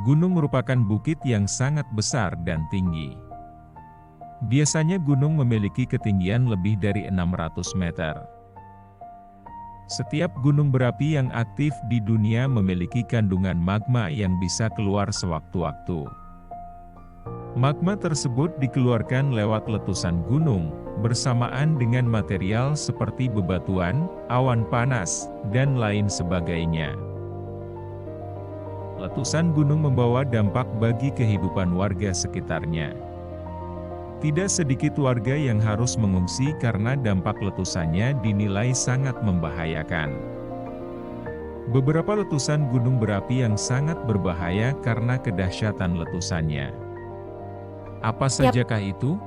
Gunung merupakan bukit yang sangat besar dan tinggi. Biasanya gunung memiliki ketinggian lebih dari 600 meter. Setiap gunung berapi yang aktif di dunia memiliki kandungan magma yang bisa keluar sewaktu-waktu. Magma tersebut dikeluarkan lewat letusan gunung, bersamaan dengan material seperti bebatuan, awan panas, dan lain sebagainya. Letusan gunung membawa dampak bagi kehidupan warga sekitarnya. Tidak sedikit warga yang harus mengungsi karena dampak letusannya dinilai sangat membahayakan. Beberapa letusan gunung berapi yang sangat berbahaya karena kedahsyatan letusannya. Apa sajakah itu?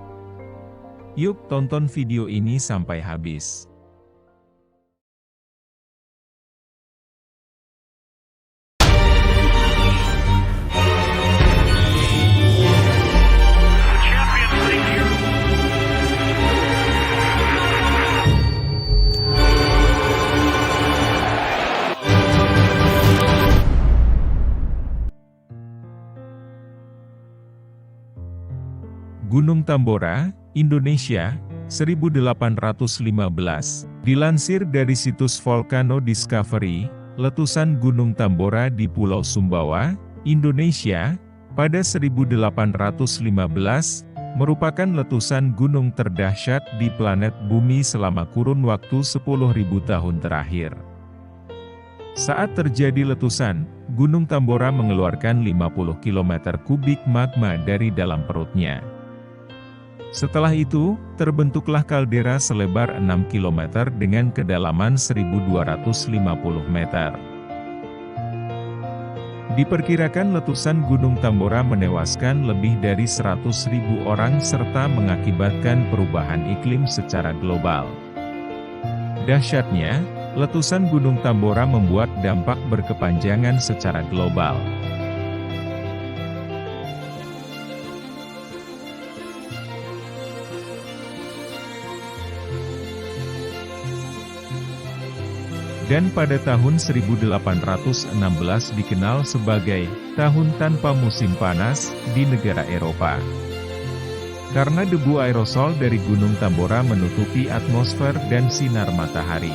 Yuk tonton video ini sampai habis. Gunung Tambora, Indonesia, 1815. Dilansir dari situs Volcano Discovery, letusan Gunung Tambora di Pulau Sumbawa, Indonesia, pada 1815, merupakan letusan gunung terdahsyat di planet Bumi selama kurun waktu 10.000 tahun terakhir. Saat terjadi letusan, Gunung Tambora mengeluarkan 50 km kubik magma dari dalam perutnya. Setelah itu, terbentuklah kaldera selebar 6 km dengan kedalaman 1.250 meter. Diperkirakan letusan Gunung Tambora menewaskan lebih dari 100.000 orang serta mengakibatkan perubahan iklim secara global. Dahsyatnya, letusan Gunung Tambora membuat dampak berkepanjangan secara global. Dan pada tahun 1816 dikenal sebagai tahun tanpa musim panas di negara Eropa. Karena debu aerosol dari Gunung Tambora menutupi atmosfer dan sinar matahari.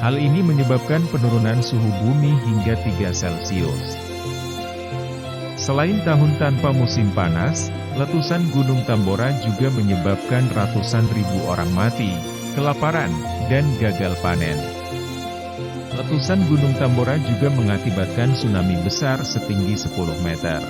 Hal ini menyebabkan penurunan suhu bumi hingga 3 Celcius. Selain tahun tanpa musim panas, letusan Gunung Tambora juga menyebabkan ratusan ribu orang mati, kelaparan, dan gagal panen. Letusan Gunung Tambora juga mengakibatkan tsunami besar setinggi 10 meter.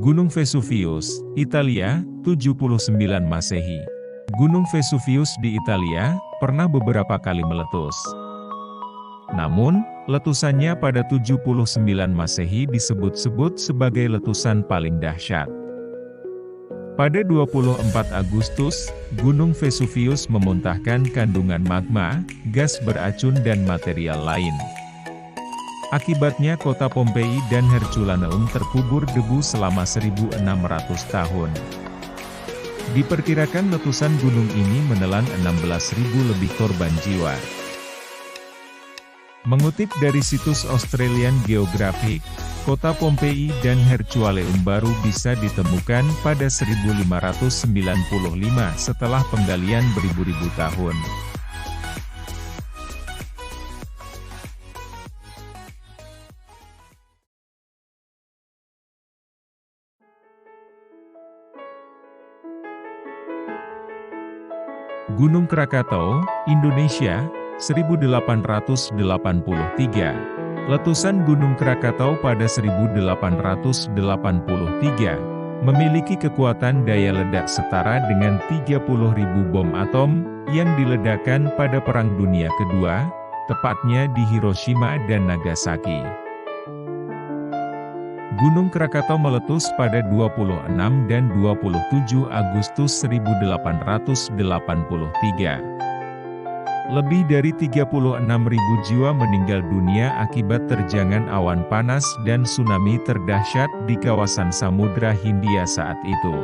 Gunung Vesuvius, Italia, 79 Masehi. Gunung Vesuvius di Italia, pernah beberapa kali meletus. Namun, letusannya pada 79 Masehi disebut-sebut sebagai letusan paling dahsyat. Pada 24 Agustus, Gunung Vesuvius memuntahkan kandungan magma, gas beracun dan material lain. Akibatnya kota Pompei dan Herculaneum terkubur debu selama 1.600 tahun. Diperkirakan letusan gunung ini menelan 16.000 lebih korban jiwa. Mengutip dari situs Australian Geographic, kota Pompei dan Herculaneum baru bisa ditemukan pada 1595 setelah penggalian beribu-ribu tahun. Gunung Krakatau, Indonesia, 1883. Letusan Gunung Krakatau pada 1883 memiliki kekuatan daya ledak setara dengan 30.000 bom atom yang diledakkan pada Perang Dunia Kedua, tepatnya di Hiroshima dan Nagasaki. Gunung Krakatau meletus pada 26 dan 27 Agustus 1883. Lebih dari 36.000 jiwa meninggal dunia akibat terjangan awan panas dan tsunami terdahsyat di kawasan Samudra Hindia saat itu.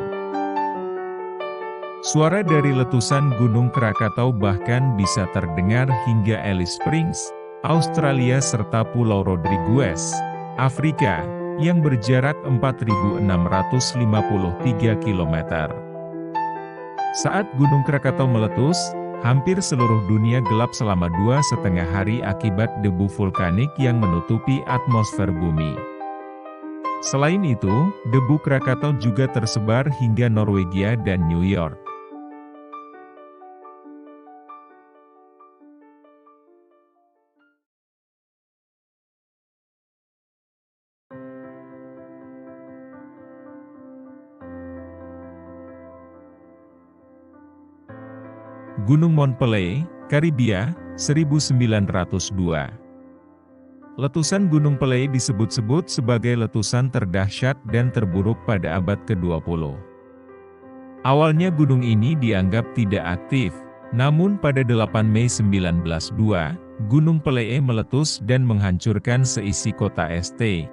Suara dari letusan Gunung Krakatau bahkan bisa terdengar hingga Alice Springs, Australia serta Pulau Rodrigues, Afrika, yang berjarak 4.653 km. Saat Gunung Krakatau meletus, hampir seluruh dunia gelap selama 2,5 hari akibat debu vulkanik yang menutupi atmosfer bumi. Selain itu, debu Krakatau juga tersebar hingga Norwegia dan New York. Gunung Mont Pelée, Karibia, 1902. Letusan Gunung Pelée disebut-sebut sebagai letusan terdahsyat dan terburuk pada abad ke-20. Awalnya gunung ini dianggap tidak aktif, namun pada 8 Mei 1902, Gunung Pelée meletus dan menghancurkan seisi kota St.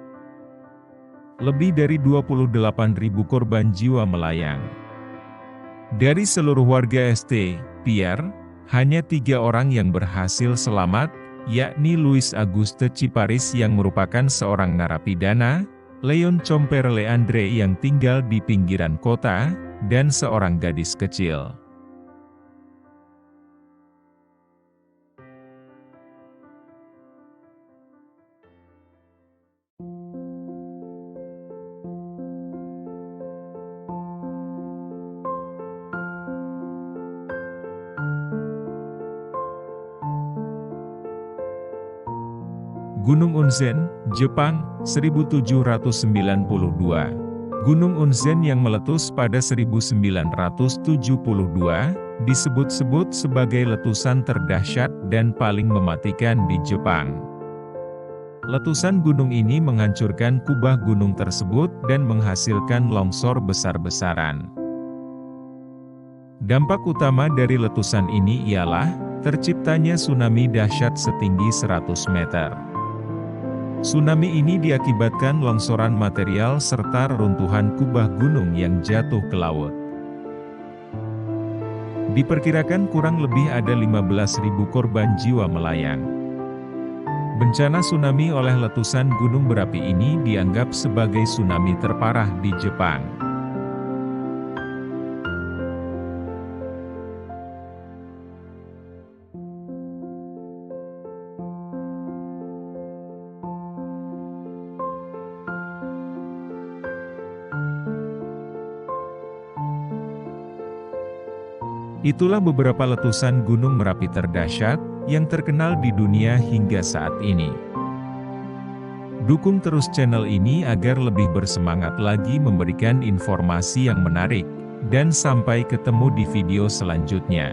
Lebih dari 28.000 korban jiwa melayang. Dari seluruh warga St. Pierre, hanya 3 orang yang berhasil selamat, yakni Louis Auguste Ciparis yang merupakan seorang narapidana, Leon Comperle Andre yang tinggal di pinggiran kota, dan seorang gadis kecil. Gunung Unzen, Jepang, 1792. Gunung Unzen yang meletus pada 1972, disebut-sebut sebagai letusan terdahsyat dan paling mematikan di Jepang. Letusan gunung ini menghancurkan kubah gunung tersebut dan menghasilkan longsor besar-besaran. Dampak utama dari letusan ini ialah terciptanya tsunami dahsyat setinggi 100 meter. Tsunami ini diakibatkan longsoran material serta reruntuhan kubah gunung yang jatuh ke laut. Diperkirakan kurang lebih ada 15.000 korban jiwa melayang. Bencana tsunami oleh letusan gunung berapi ini dianggap sebagai tsunami terparah di Jepang. Itulah beberapa letusan Gunung Merapi terdahsyat, yang terkenal di dunia hingga saat ini. Dukung terus channel ini agar lebih bersemangat lagi memberikan informasi yang menarik, dan sampai ketemu di video selanjutnya.